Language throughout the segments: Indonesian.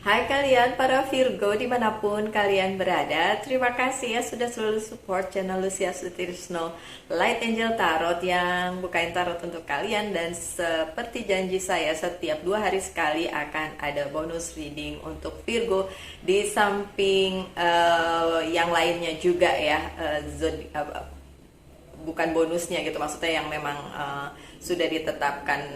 Hai kalian para Virgo dimanapun kalian berada. Terima kasih ya sudah selalu support channel Lucia Sutrisno Light Angel Tarot yang bukain tarot untuk kalian. Dan seperti janji saya, setiap 2 hari sekali akan ada bonus reading untuk Virgo. Di samping yang lainnya juga ya, bukan bonusnya gitu, maksudnya yang memang sudah ditetapkan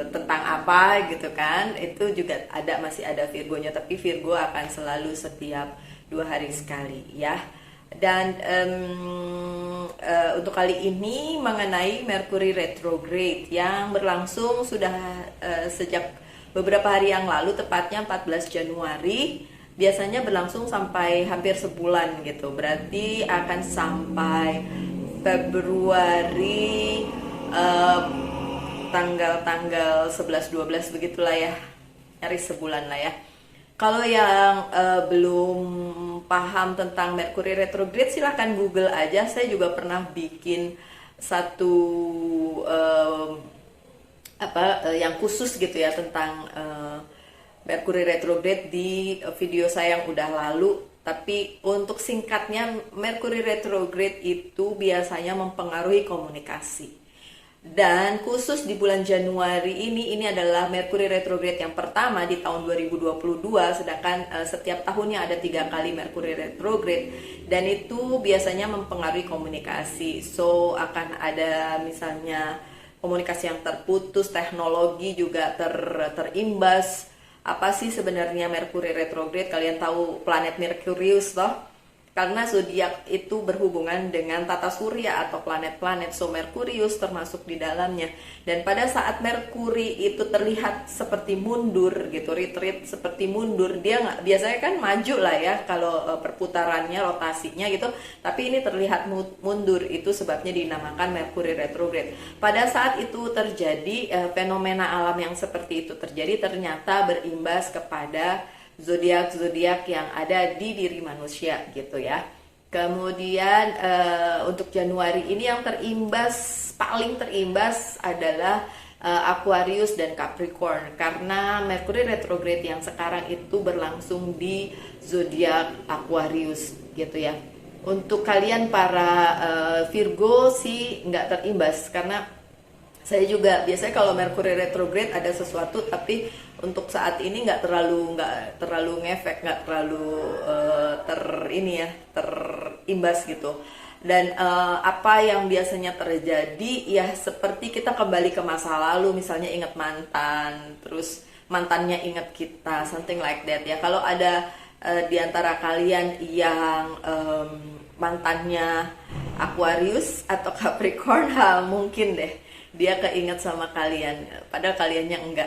tentang apa gitu kan, itu juga masih ada Virgonya, tapi Virgo akan selalu setiap 2 hari sekali ya. Dan untuk kali ini mengenai Mercury retrograde yang berlangsung sudah sejak beberapa hari yang lalu, tepatnya 14 Januari. Biasanya berlangsung sampai hampir sebulan gitu, berarti akan sampai Februari tanggal 11-12 begitulah ya, nyaris sebulan lah ya. Kalau yang belum paham tentang Mercury retrograde, silahkan Google aja. Saya juga pernah bikin satu yang khusus gitu ya tentang Mercury retrograde di video saya yang udah lalu. Tapi untuk singkatnya, Mercury retrograde itu biasanya mempengaruhi komunikasi. Dan khusus di bulan Januari ini adalah Mercury retrograde yang pertama di tahun 2022, sedangkan setiap tahunnya ada 3 kali Mercury retrograde, dan itu biasanya mempengaruhi komunikasi. So akan ada misalnya komunikasi yang terputus, teknologi juga terimbas. Apa sih sebenarnya Mercury retrograde? Kalian tahu planet Merkurius toh? Karena zodiak itu berhubungan dengan tata surya atau planet-planet, so Merkurius termasuk di dalamnya. Dan pada saat Merkuri itu terlihat seperti mundur gitu, retreat seperti mundur, dia nggak, biasanya kan maju lah ya kalau perputarannya, rotasinya gitu, tapi ini terlihat mundur, itu sebabnya dinamakan Mercury retrograde. Pada saat itu terjadi fenomena alam yang seperti itu terjadi, ternyata berimbas kepada zodiak-zodiak yang ada di diri manusia gitu ya. Kemudian untuk Januari ini yang paling terimbas adalah Aquarius dan Capricorn, karena Mercury retrograde yang sekarang itu berlangsung di zodiak Aquarius gitu ya. Untuk kalian para Virgo sih nggak terimbas, karena saya juga biasanya kalau Mercury retrograde ada sesuatu, tapi untuk saat ini nggak terlalu ngefek, nggak terlalu terimbas gitu. Dan apa yang biasanya terjadi ya, seperti kita kembali ke masa lalu, misalnya ingat mantan, terus mantannya ingat kita, something like that ya. Kalau ada di antara kalian yang mantannya Aquarius atau Capricorn, mungkin deh dia keinget sama kalian, padahal kaliannya enggak.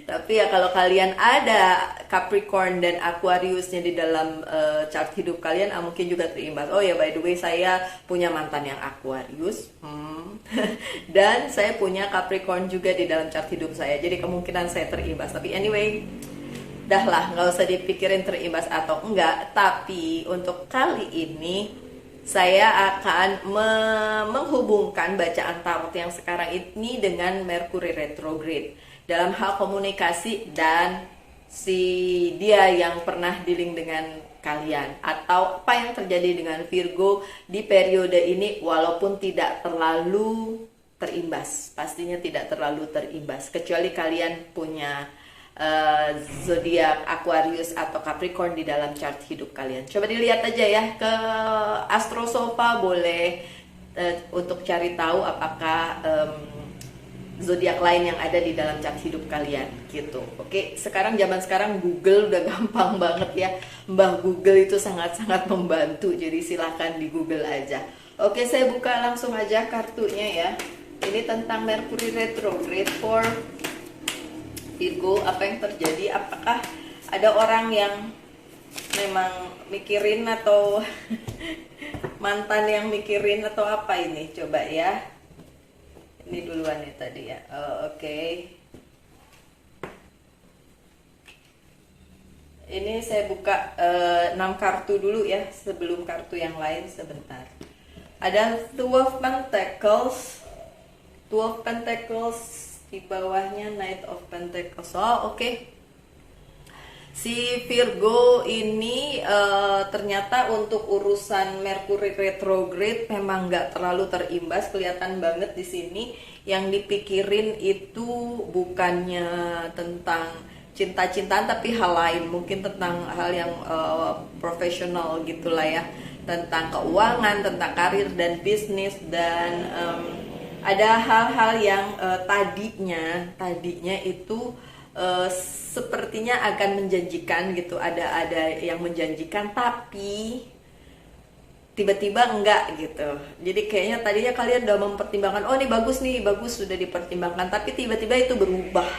Tapi ya kalau kalian ada Capricorn dan Aquariusnya di dalam chart hidup kalian, mungkin juga terimbas. Oh ya, by the way, saya punya mantan yang Aquarius, dan saya punya Capricorn juga di dalam chart hidup saya, jadi kemungkinan saya terimbas. Tapi anyway, dah lah, nggak usah dipikirin terimbas atau enggak. Tapi untuk kali ini saya akan menghubungkan bacaan tarot yang sekarang ini dengan Mercury retrograde dalam hal komunikasi dan si dia yang pernah dealing dengan kalian, atau apa yang terjadi dengan Virgo di periode ini, walaupun tidak terlalu terimbas, pastinya tidak terlalu terimbas, kecuali kalian punya zodiak Aquarius atau Capricorn di dalam chart hidup kalian. Coba dilihat aja ya ke Astrosofa, boleh untuk cari tahu apakah zodiak lain yang ada di dalam chart hidup kalian gitu. Oke, sekarang Google udah gampang banget ya. Mbah Google itu sangat-sangat membantu, jadi silahkan di Google aja. Oke, saya buka langsung aja kartunya ya. Ini tentang Mercury retrograde for Virgo, apa yang terjadi? Apakah ada orang yang memang mikirin, atau mantan yang mikirin, atau apa ini? Coba ya. Ini duluan nih tadi ya. Oke. Ini saya buka 6 kartu dulu ya, sebelum kartu yang lain, sebentar. Ada Two of Pentacles di bawahnya Knight of Pentacles. Oh, oke. Si Virgo ini ternyata untuk urusan Mercury retrograde memang nggak terlalu terimbas, kelihatan banget di sini. Yang dipikirin itu bukannya tentang cinta-cintaan tapi hal lain, mungkin tentang hal yang profesional gitulah ya, tentang keuangan, tentang karir dan bisnis, dan ada hal-hal yang tadinya itu sepertinya akan menjanjikan gitu, ada yang menjanjikan tapi tiba-tiba enggak gitu. Jadi kayaknya tadinya kalian udah mempertimbangkan, oh ini bagus nih, bagus, sudah dipertimbangkan, tapi tiba-tiba itu berubah.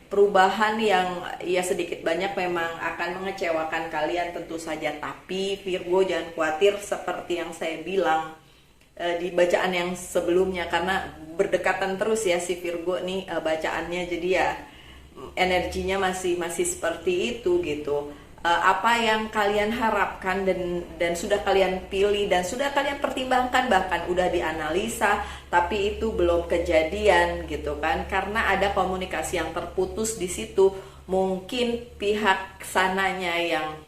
Perubahan yang ya sedikit banyak memang akan mengecewakan kalian tentu saja, tapi Virgo jangan khawatir, seperti yang saya bilang di bacaan yang sebelumnya, karena berdekatan terus ya si Virgo nih bacaannya, jadi ya energinya masih seperti itu gitu. Apa yang kalian harapkan dan sudah kalian pilih dan sudah kalian pertimbangkan, bahkan udah dianalisa, tapi itu belum kejadian gitu kan, karena ada komunikasi yang terputus di situ. Mungkin pihak sananya yang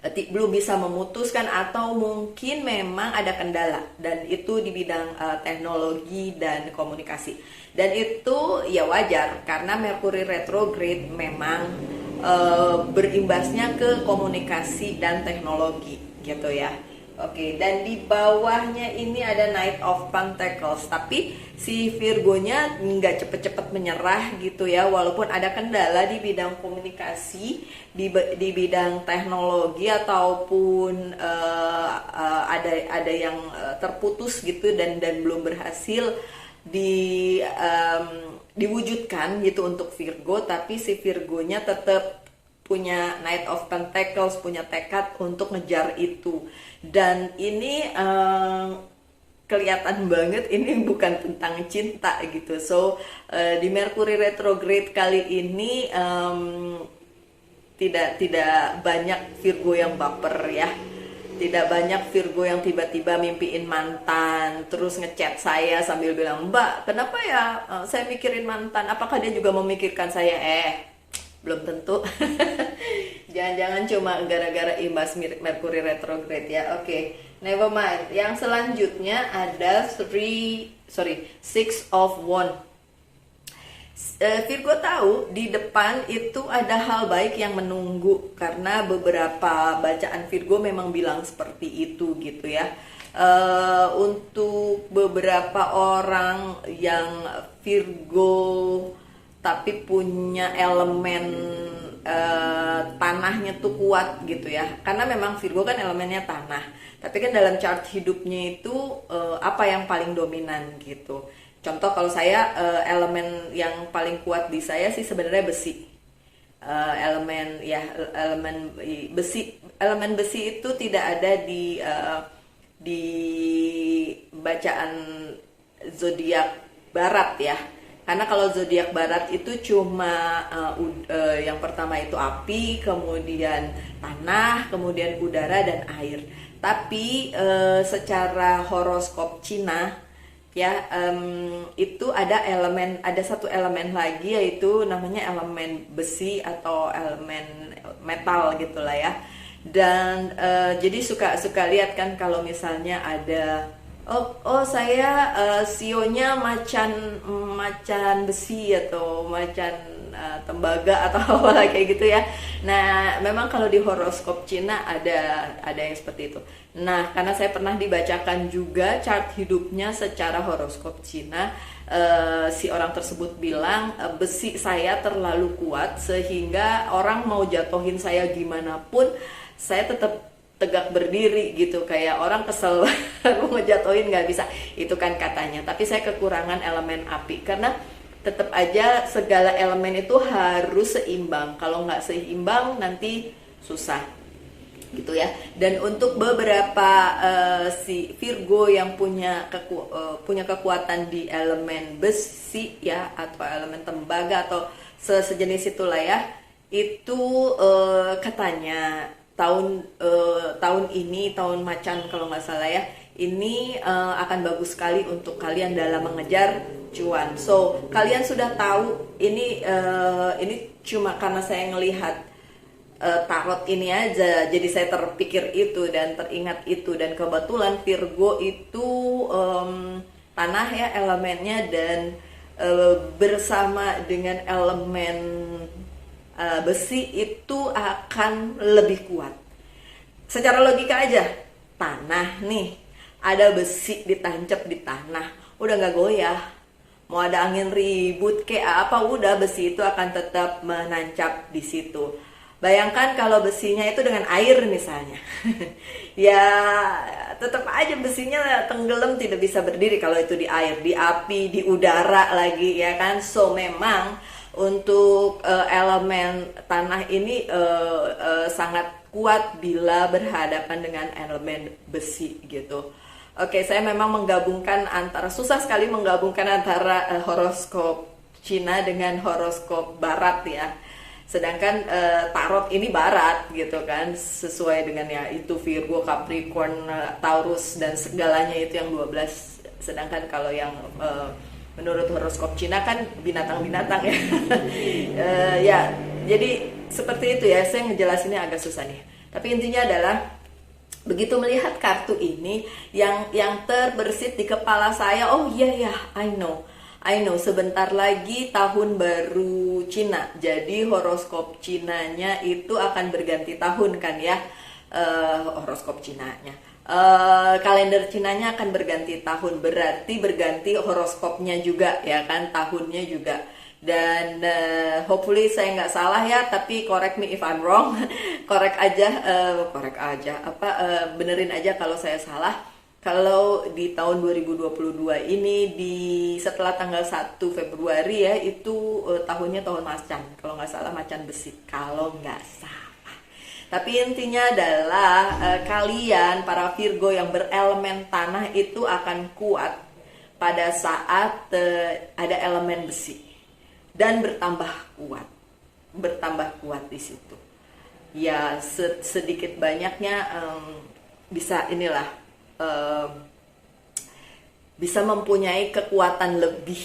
belum bisa memutuskan, atau mungkin memang ada kendala, dan itu di bidang teknologi dan komunikasi, dan itu ya wajar karena Mercury retrograde memang berimbasnya ke komunikasi dan teknologi gitu ya. Oke, dan di bawahnya ini ada Knight of Pentacles, tapi si Virgonya nggak cepet-cepet menyerah gitu ya, walaupun ada kendala di bidang komunikasi, di bidang teknologi, ataupun ada yang terputus gitu dan belum berhasil diwujudkan gitu untuk Virgo, tapi si Virgonya tetap punya Knight of Pentacles, punya tekad untuk ngejar itu. Dan ini kelihatan banget ini bukan tentang cinta gitu. So di Mercury retrograde kali ini tidak banyak Virgo yang baper ya. Tidak banyak Virgo yang tiba-tiba mimpiin mantan, terus ngechat saya sambil bilang, "Mbak, kenapa ya saya mikirin mantan? Apakah dia juga memikirkan saya?" Belum tentu. Jangan-jangan cuma gara-gara imbas Mercury retrograde ya. Oke, never mind. Yang selanjutnya ada Six of Wands. Virgo tahu di depan itu ada hal baik yang menunggu, karena beberapa bacaan Virgo memang bilang seperti itu gitu ya. Untuk beberapa orang yang Virgo tapi punya elemen tanahnya tuh kuat gitu ya, karena memang Virgo kan elemennya tanah, tapi kan dalam chart hidupnya itu apa yang paling dominan gitu. Contoh kalau saya elemen yang paling kuat di saya sih sebenarnya besi. Elemen besi itu tidak ada di bacaan zodiak barat ya. Karena kalau zodiak barat itu cuma yang pertama itu api, kemudian tanah, kemudian udara dan air. Tapi secara horoskop Cina ya, itu ada satu elemen lagi, yaitu namanya elemen besi atau elemen metal gitulah ya. Dan jadi suka lihat kan kalau misalnya ada saya sionya macan besi atau macan tembaga atau apa kayak gitu ya. Nah, memang kalau di horoskop Cina ada yang seperti itu. Nah, karena saya pernah dibacakan juga chart hidupnya secara horoskop Cina, si orang tersebut bilang besi saya terlalu kuat sehingga orang mau jatuhin saya gimana pun saya tetap tegak berdiri gitu, kayak orang kesel mau ngejatuhin nggak bisa, itu kan katanya. Tapi saya kekurangan elemen api, karena tetap aja segala elemen itu harus seimbang. Kalau nggak seimbang nanti susah gitu ya. Dan untuk beberapa si Virgo yang punya kekuatan di elemen besi ya, atau elemen tembaga atau sejenis itulah ya, itu katanya tahun ini tahun macan kalau nggak salah ya, ini akan bagus sekali untuk kalian dalam mengejar cuan. So kalian sudah tahu ini cuma karena saya ngelihat tarot ini aja, jadi saya terpikir itu dan teringat itu, dan kebetulan Virgo itu tanah ya elemennya, dan bersama dengan elemen besi itu akan lebih kuat. Secara logika aja, tanah nih, ada besi ditancap di tanah, udah nggak goyah. Mau ada angin ribut kayak apa, udah besi itu akan tetap menancap di situ. Bayangkan kalau besinya itu dengan air misalnya, ya tetap aja besinya tenggelam, tidak bisa berdiri kalau itu di air, di api, di udara lagi ya kan. So memang untuk elemen tanah ini sangat kuat bila berhadapan dengan elemen besi gitu. Oke, saya memang susah sekali menggabungkan antara horoskop Cina dengan horoskop Barat ya. Sedangkan tarot ini Barat gitu kan, sesuai dengan ya itu Virgo, Capricorn, Taurus dan segalanya itu yang 12. Sedangkan kalau yang menurut horoskop Cina kan binatang-binatang ya. Ya, jadi seperti itu ya, saya ngejelasinnya agak susah nih. Tapi intinya adalah begitu melihat kartu ini yang terbersit di kepala saya, oh iya ya, I know, sebentar lagi tahun baru Cina. Jadi horoskop Cinanya itu akan berganti tahun kan ya. Horoskop Cinanya. Kalender Cinanya akan berganti tahun, berarti berganti horoskopnya juga ya kan, tahunnya juga. Dan hopefully saya nggak salah ya, tapi correct me if I'm wrong. Benerin aja kalau saya salah. Kalau di tahun 2022 ini setelah tanggal 1 Februari ya, itu tahunnya tahun macan. Kalau nggak salah macan besi, kalau nggak salah. Tapi intinya adalah kalian para Virgo yang berelemen tanah itu akan kuat pada saat ada elemen besi, dan bertambah kuat di situ. Ya sedikit banyaknya bisa bisa mempunyai kekuatan lebih.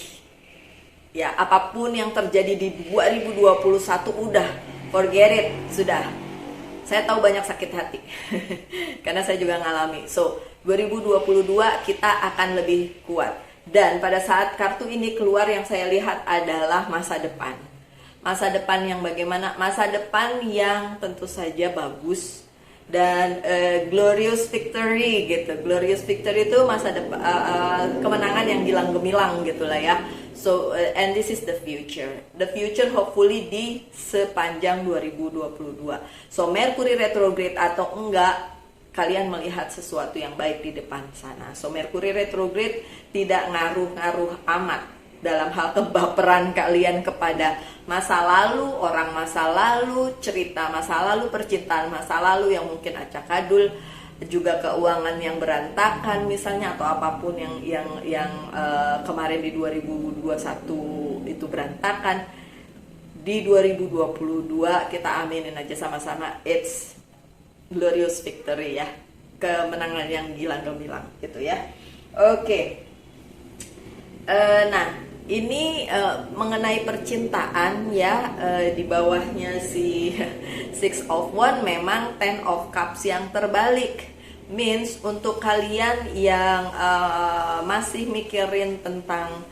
Ya, apapun yang terjadi di 2021 udah forget it, sudah. Saya tahu banyak sakit hati. Karena saya juga ngalami. So, 2022 kita akan lebih kuat. Dan pada saat kartu ini keluar, yang saya lihat adalah masa depan. Masa depan yang bagaimana? Masa depan yang tentu saja bagus dan glorious victory gitu. Glorious victory itu masa depan, kemenangan yang gilang gemilang gitulah ya. So and this is the future. The future hopefully di sepanjang 2022. So Mercury retrograde atau enggak, kalian melihat sesuatu yang baik di depan sana. So Mercury retrograde tidak ngaruh-ngaruh amat dalam hal kebaperan kalian kepada masa lalu, orang masa lalu, cerita masa lalu, percintaan masa lalu yang mungkin acak adul, juga keuangan yang berantakan misalnya, atau apapun yang kemarin di 2021 itu berantakan. Di 2022 kita aminin aja sama-sama, it's glorious victory ya, kemenangan yang gilang gemilang gitu ya. Oke. Nah, ini mengenai percintaan ya, di bawahnya si Six of Wands memang Ten of Cups yang terbalik. Means untuk kalian yang masih mikirin tentang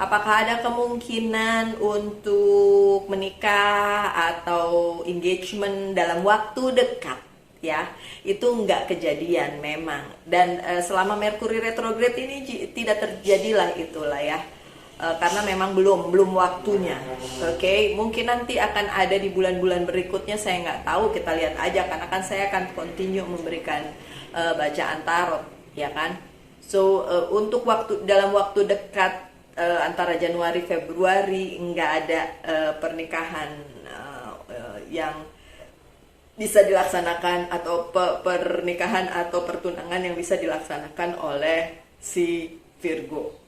apakah ada kemungkinan untuk menikah atau engagement dalam waktu dekat, ya itu nggak kejadian memang. Dan selama Mercury retrograde ini tidak terjadilah itulah ya. Karena memang belum waktunya. Oke, mungkin nanti akan ada di bulan-bulan berikutnya, saya nggak tahu, kita lihat aja, karena kan saya akan continue memberikan bacaan tarot ya kan. So untuk dalam waktu dekat antara Januari Februari nggak ada pernikahan yang bisa dilaksanakan, atau pernikahan atau pertunangan yang bisa dilaksanakan oleh si Virgo.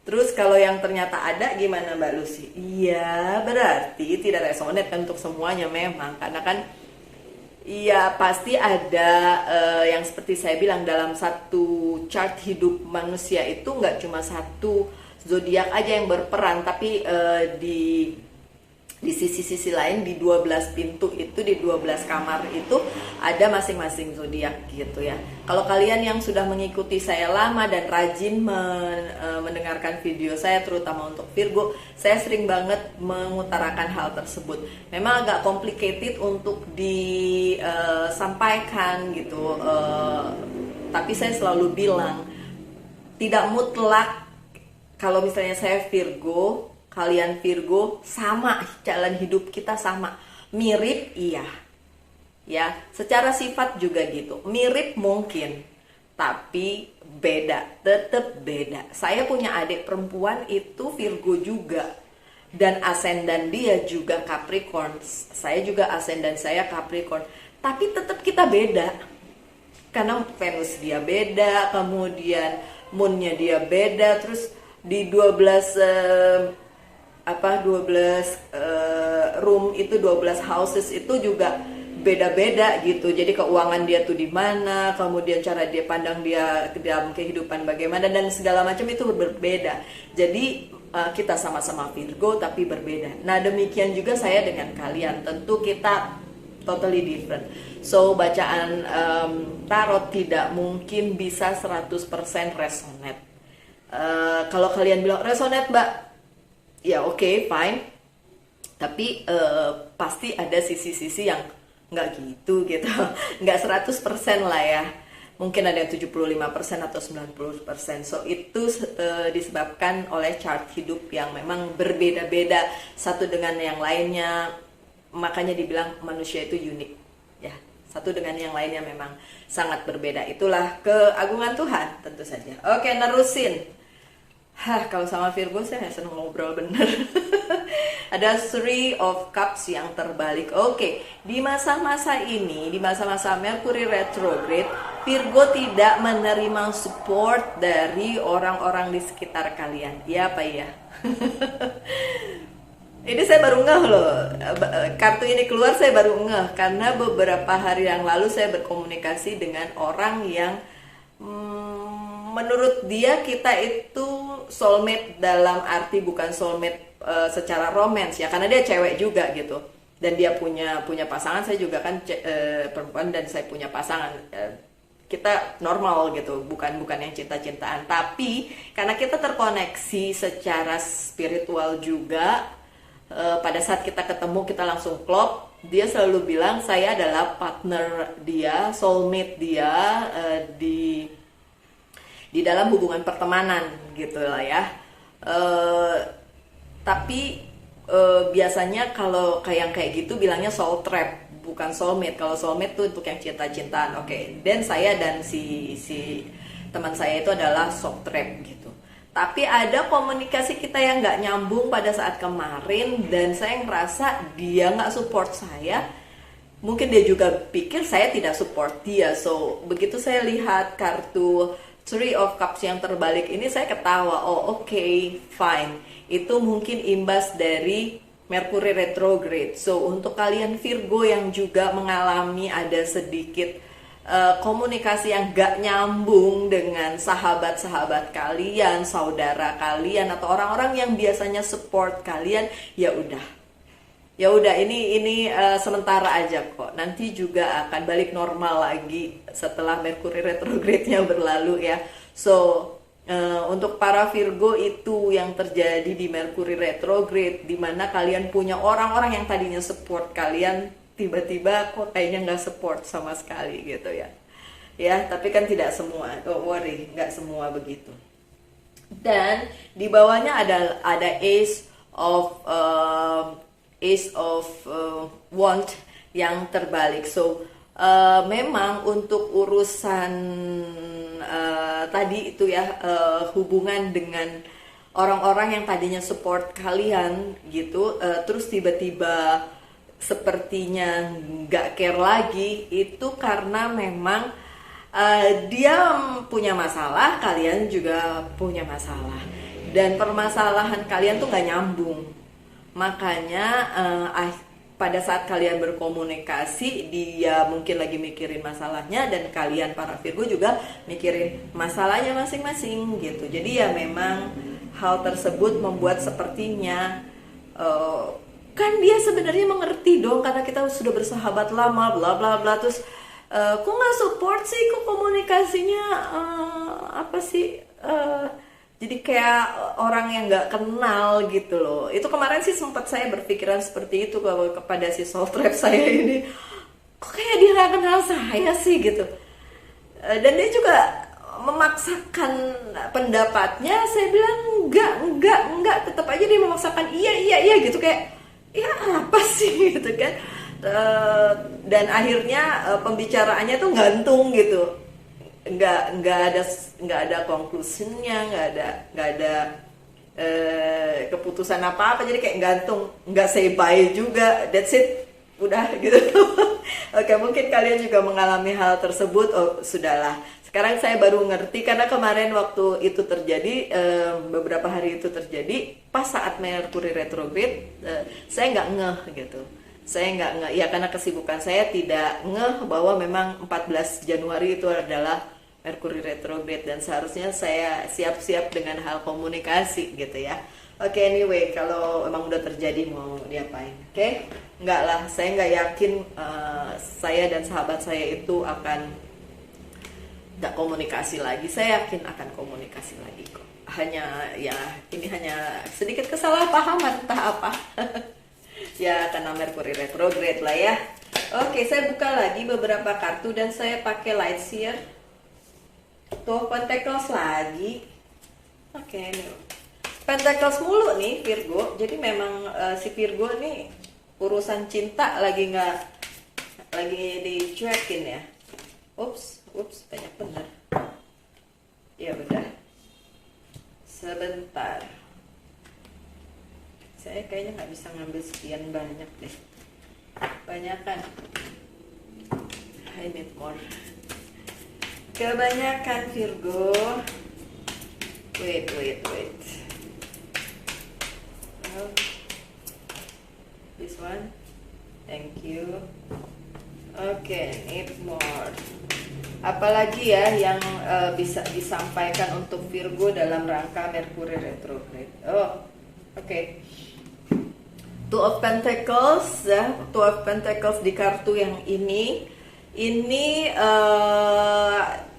Terus kalau yang ternyata ada gimana Mbak Lucy? Iya, berarti tidak resonate kan untuk semuanya memang, karena kan Iya, pasti ada yang seperti saya bilang dalam satu chart hidup manusia itu nggak cuma satu zodiak aja yang berperan, tapi di sisi-sisi lain di 12 pintu itu, di 12 kamar itu ada masing-masing zodiak gitu ya. Kalau kalian yang sudah mengikuti saya lama dan rajin mendengarkan video saya terutama untuk Virgo, saya sering banget mengutarakan hal tersebut. Memang agak complicated untuk disampaikan gitu, tapi saya selalu bilang tidak mutlak. Kalau misalnya saya Virgo, kalian Virgo, sama jalan hidup kita sama, mirip iya, ya secara sifat juga gitu, mirip mungkin, tapi beda, tetap beda. Saya punya adik perempuan itu Virgo juga, dan ascendant dia juga Capricorn, saya juga ascendant saya Capricorn, tapi tetap kita beda, karena Venus dia beda, kemudian moonnya dia beda, terus di 12 room itu, 12 houses itu juga beda-beda gitu. Jadi keuangan dia tuh di mana, kemudian cara dia pandang dia dalam kehidupan bagaimana, dan segala macam itu berbeda. Jadi kita sama-sama Virgo tapi berbeda. Nah, demikian juga saya dengan kalian. Tentu kita totally different. So, bacaan tarot tidak mungkin bisa 100% resonate. Kalau kalian bilang resonate, Mbak, ya oke, fine, tapi pasti ada sisi-sisi yang nggak gitu nggak 100% lah ya, mungkin ada yang 75% atau 90%. So itu disebabkan oleh chart hidup yang memang berbeda-beda satu dengan yang lainnya, makanya dibilang manusia itu unik ya, satu dengan yang lainnya memang sangat berbeda. Itulah keagungan Tuhan tentu saja. Oke, nerusin. Kalau sama Virgo saya seneng ngobrol bener. Ada Three of Cups yang terbalik. Oke, di masa-masa ini, di masa-masa Mercury retrograde, Virgo tidak menerima support dari orang-orang di sekitar kalian. Ya apa ya? Ini saya baru ngeh loh, kartu ini keluar saya baru ngeh, karena beberapa hari yang lalu saya berkomunikasi dengan orang yang menurut dia kita itu soulmate, dalam arti bukan soulmate secara romance ya, karena dia cewek juga gitu, dan dia punya pasangan. Saya juga kan perempuan dan saya punya pasangan, kita normal gitu, bukan yang cinta-cintaan, tapi karena kita terkoneksi secara spiritual juga, pada saat kita ketemu kita langsung klop. Dia selalu bilang saya adalah partner dia, soulmate dia, di dalam hubungan pertemanan gitu lah ya. Tapi biasanya kalau kayak gitu bilangnya soul trap, bukan soulmate. Kalau soulmate tuh untuk yang cinta-cintaan. Oke. Dan saya dan si teman saya itu adalah soul trap gitu. Tapi ada komunikasi kita yang nggak nyambung pada saat kemarin, dan saya ngerasa dia nggak support saya. Mungkin dia juga pikir saya tidak support dia. So begitu saya lihat kartu Three of Cups yang terbalik ini, saya ketawa. Oh oke, fine. Itu mungkin imbas dari Mercury retrograde. So untuk kalian Virgo yang juga mengalami ada sedikit komunikasi yang gak nyambung dengan sahabat-sahabat kalian, saudara kalian, atau orang-orang yang biasanya support kalian, ya udah ini sementara aja kok, nanti juga akan balik normal lagi setelah Mercury retrograde-nya berlalu ya. So untuk para Virgo itu yang terjadi di Mercury retrograde, dimana kalian punya orang-orang yang tadinya support kalian, tiba-tiba kok kayaknya nggak support sama sekali gitu ya. Tapi kan tidak semua, don't worry, nggak semua begitu. Dan di bawahnya ada Ace of Wand yang terbalik. So memang untuk urusan tadi itu ya, hubungan dengan orang-orang yang tadinya support kalian gitu, terus tiba-tiba sepertinya nggak care lagi, itu karena memang dia punya masalah, kalian juga punya masalah, dan permasalahan kalian tuh nggak nyambung. Makanya pada saat kalian berkomunikasi, dia mungkin lagi mikirin masalahnya dan kalian para Virgo juga mikirin masalahnya masing-masing gitu. Jadi ya memang hal tersebut membuat sepertinya kan dia sebenarnya mengerti dong karena kita sudah bersahabat lama bla bla bla, terus kok nggak support sih, kok komunikasinya apa sih, jadi kayak orang yang nggak kenal gitu loh. Itu kemarin sih sempat saya berpikiran seperti itu kepada si soul trap saya ini, kok kayak dia nggak kenal saya sih gitu. Dan dia juga memaksakan pendapatnya. Saya bilang enggak, tetap aja dia memaksakan iya gitu, kayak ya apa sih gitu kan. Dan akhirnya pembicaraannya tuh gantung gitu, nggak ada conclusionnya, nggak ada keputusan apa jadi kayak gantung, nggak say bye juga, that's it, udah gitu. Oke, mungkin kalian juga mengalami hal tersebut. Oh sudahlah, sekarang saya baru ngerti karena kemarin waktu itu terjadi, beberapa hari itu terjadi pas saat Mercury retrograde, saya nggak ngeh gitu. Saya nggak ngeh, ya karena kesibukan saya tidak ngeh bahwa memang 14 Januari itu adalah Mercury retrograde dan seharusnya saya siap-siap dengan hal komunikasi gitu ya. Oke, anyway, kalau emang udah terjadi mau diapain? Oke, nggak lah, saya nggak yakin saya dan sahabat saya itu akan nggak komunikasi lagi. Saya yakin akan komunikasi lagi kok. Hanya ya ini hanya sedikit kesalahpahaman entah apa. Ya karena Mercury retrograde lah ya. Oke, saya buka lagi beberapa kartu dan saya pakai light seer. Tuh Pentacles lagi. Oke, ini Pentacles mulu nih Virgo. Jadi memang si Virgo nih urusan cinta lagi dicuekin ya. Ups, banyak bener. Ya udah. Sebentar. Saya kayaknya nggak bisa ngambil sekian banyak deh. Banyakan. I need more. Kebanyakan Virgo. Wait. Oh. This one. Thank you. Okay, need more. Apalagi ya yang bisa disampaikan untuk Virgo dalam rangka Mercury retrograde. Oh, oke. Two of Pentacles ya, Two of Pentacles di kartu yang ini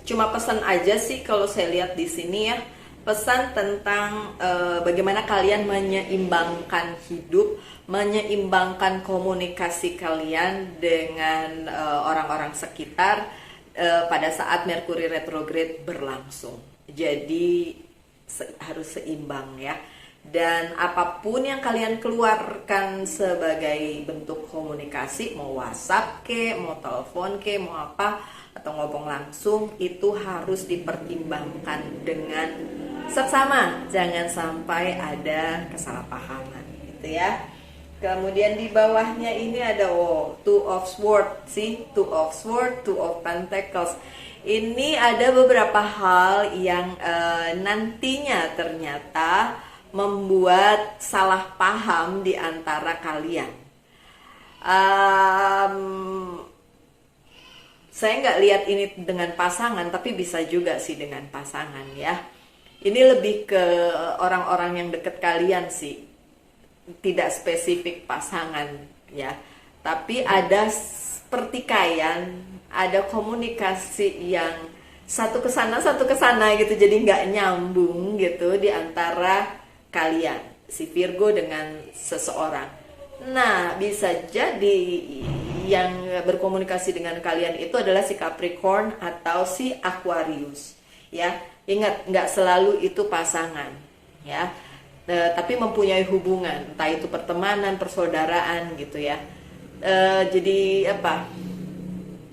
cuma pesan aja sih kalau saya lihat di sini ya, pesan tentang bagaimana kalian menyeimbangkan hidup, menyeimbangkan komunikasi kalian dengan orang-orang sekitar pada saat Mercury retrograde berlangsung. Jadi harus seimbang ya. Dan apapun yang kalian keluarkan sebagai bentuk komunikasi, mau WhatsApp ke, mau telepon ke, mau apa, atau ngomong langsung, itu harus dipertimbangkan dengan seksama. Jangan sampai ada kesalahpahaman gitu ya. Kemudian di bawahnya ini ada Two of Swords, sih, Two of Swords, Two of Pentacles. Ini ada beberapa hal yang nantinya ternyata membuat salah paham di antara kalian. Saya nggak lihat ini dengan pasangan, tapi bisa juga sih dengan pasangan ya. Ini lebih ke orang-orang yang deket kalian sih, tidak spesifik pasangan ya. Tapi ada pertikaian, ada komunikasi yang satu ke sana gitu, jadi nggak nyambung gitu di antara kalian, si Virgo dengan seseorang. Nah, bisa jadi yang berkomunikasi dengan kalian itu adalah si Capricorn atau si Aquarius. Ya, ingat nggak selalu itu pasangan, ya. Tapi mempunyai hubungan, entah itu pertemanan, persaudaraan gitu ya. Jadi apa?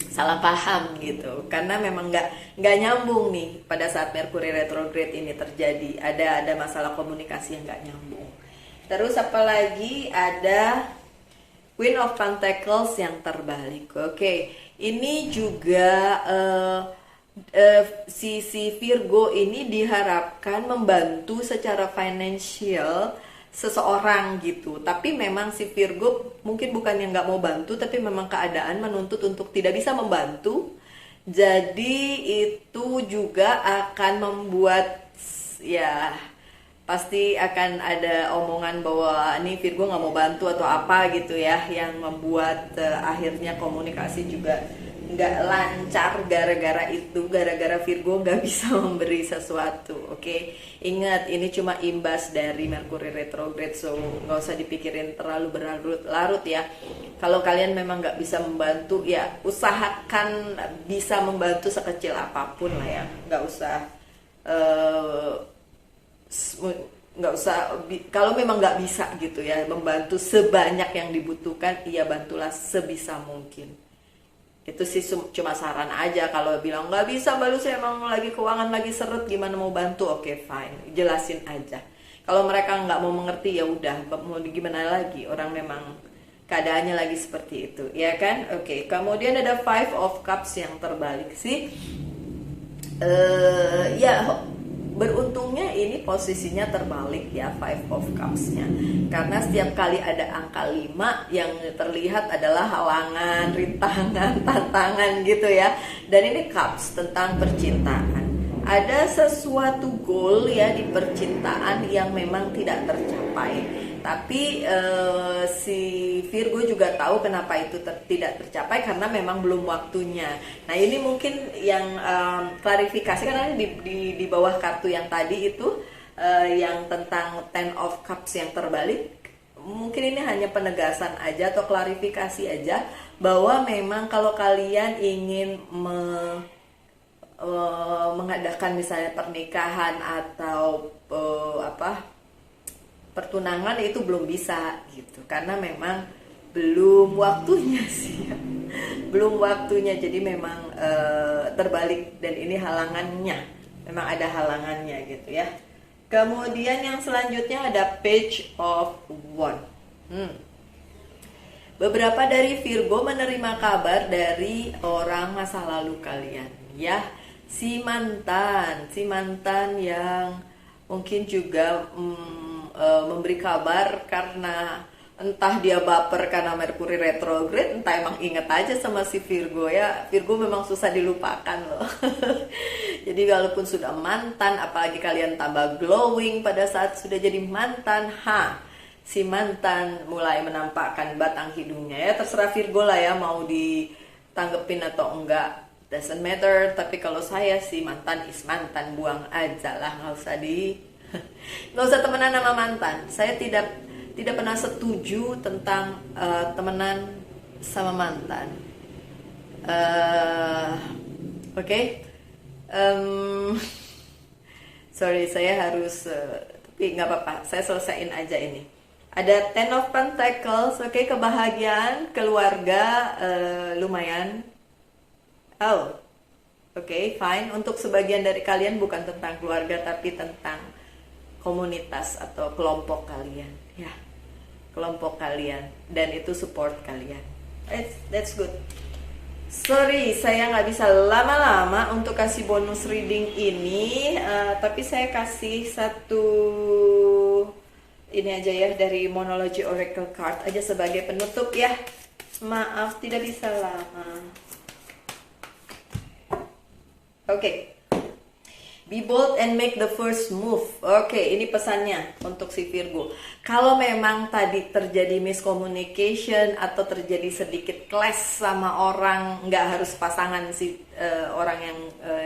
Salah paham gitu, karena memang nggak nyambung nih pada saat Mercury retrograde ini terjadi, ada masalah komunikasi yang nggak nyambung. Terus apalagi ada Queen of Pentacles yang terbalik. Oke, ini juga si Virgo ini diharapkan membantu secara financial seseorang gitu. Tapi memang si Virgo mungkin bukan yang nggak mau bantu, tapi memang keadaan menuntut untuk tidak bisa membantu. Jadi itu juga akan membuat, ya pasti akan ada omongan bahwa ini Virgo nggak mau bantu atau apa gitu ya, yang membuat akhirnya komunikasi juga nggak lancar gara-gara itu, gara-gara Virgo nggak bisa memberi sesuatu. Oke, ingat ini cuma imbas dari Mercury retrograde, so nggak usah dipikirin terlalu berlarut-larut ya. Kalau kalian memang nggak bisa membantu, ya usahakan bisa membantu sekecil apapun lah ya, nggak usah kalau memang nggak bisa gitu ya membantu sebanyak yang dibutuhkan, iya bantulah sebisa mungkin. Itu sih cuma saran aja. Kalau bilang nggak bisa Mbak Lu, saya emang lagi keuangan lagi seret, gimana mau bantu, oke fine, jelasin aja. Kalau mereka nggak mau mengerti ya udah, mau gimana lagi, orang memang keadaannya lagi seperti itu ya kan. Oke, kemudian ada Five of Cups yang terbalik sih. Ya beruntungnya ini posisinya terbalik ya, Five of Cups-nya. Karena setiap kali ada angka 5 yang terlihat adalah halangan, rintangan, tantangan gitu ya. Dan ini Cups tentang percintaan. Ada sesuatu goal ya di percintaan yang memang tidak tercapai. Tapi si Virgo juga tahu kenapa itu tidak tercapai, karena memang belum waktunya. Nah ini mungkin yang klarifikasi, karena di bawah kartu yang tadi itu yang tentang Ten of Cups yang terbalik, mungkin ini hanya penegasan aja atau klarifikasi aja, bahwa memang kalau kalian ingin mengadakan misalnya pernikahan atau pertunangan, itu belum bisa gitu, karena memang belum waktunya sih ya. Belum waktunya, jadi memang terbalik, dan ini halangannya, memang ada halangannya gitu ya. Kemudian yang selanjutnya ada Page of Wands. Beberapa dari Virgo menerima kabar dari orang masa lalu kalian ya, si mantan yang mungkin juga memberi kabar karena entah dia baper karena Mercury retrograde, entah emang inget aja sama si Virgo ya. Virgo memang susah dilupakan loh. Jadi walaupun sudah mantan, apalagi kalian tambah glowing pada saat sudah jadi mantan, si mantan mulai menampakkan batang hidungnya ya. Terserah Virgo lah ya mau ditanggepin atau enggak, doesn't matter. Tapi kalau saya si mantan is mantan, buang aja lah, nggak usah temenan sama mantan. Saya tidak pernah setuju tentang temenan sama mantan. Oke. Sorry, saya harus tapi nggak apa-apa, saya selesaiin aja ini. Ada Ten of Pentacles, oke, kebahagiaan keluarga lumayan. Oke, fine. Untuk sebagian dari kalian bukan tentang keluarga, tapi tentang komunitas atau kelompok kalian ya, kelompok kalian, dan itu support kalian. That's good. Sorry, saya nggak bisa lama-lama untuk kasih bonus reading ini, tapi saya kasih satu ini aja ya, dari Monology Oracle Card aja sebagai penutup ya. Maaf tidak bisa lama. Oke. Be bold and make the first move. Oke, ini pesannya untuk si Virgo. Kalau memang tadi terjadi miscommunication atau terjadi sedikit clash sama orang, nggak harus pasangan si orang yang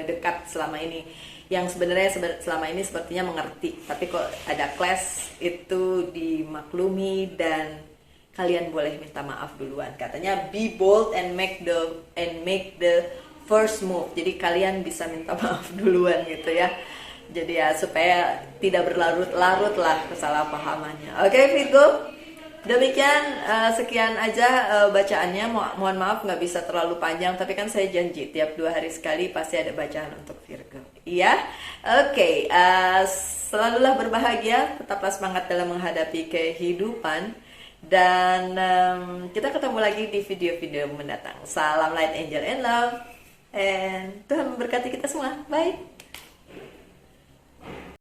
dekat selama ini, yang sebenarnya selama ini sepertinya mengerti, tapi kok ada clash, itu dimaklumi dan kalian boleh minta maaf duluan. Katanya be bold and make the first move. Jadi kalian bisa minta maaf duluan gitu ya. Jadi ya supaya tidak berlarut-larut lah kesalahpahamannya. Oke Virgo, demikian sekian aja bacaannya. Mohon maaf nggak bisa terlalu panjang, tapi kan saya janji tiap 2 hari sekali pasti ada bacaan untuk Virgo. Iya, oke. Selalulah berbahagia, tetaplah semangat dalam menghadapi kehidupan. Dan kita ketemu lagi di video-video mendatang. Salam light, angel, and love. And Tuhan memberkati kita semua. Bye.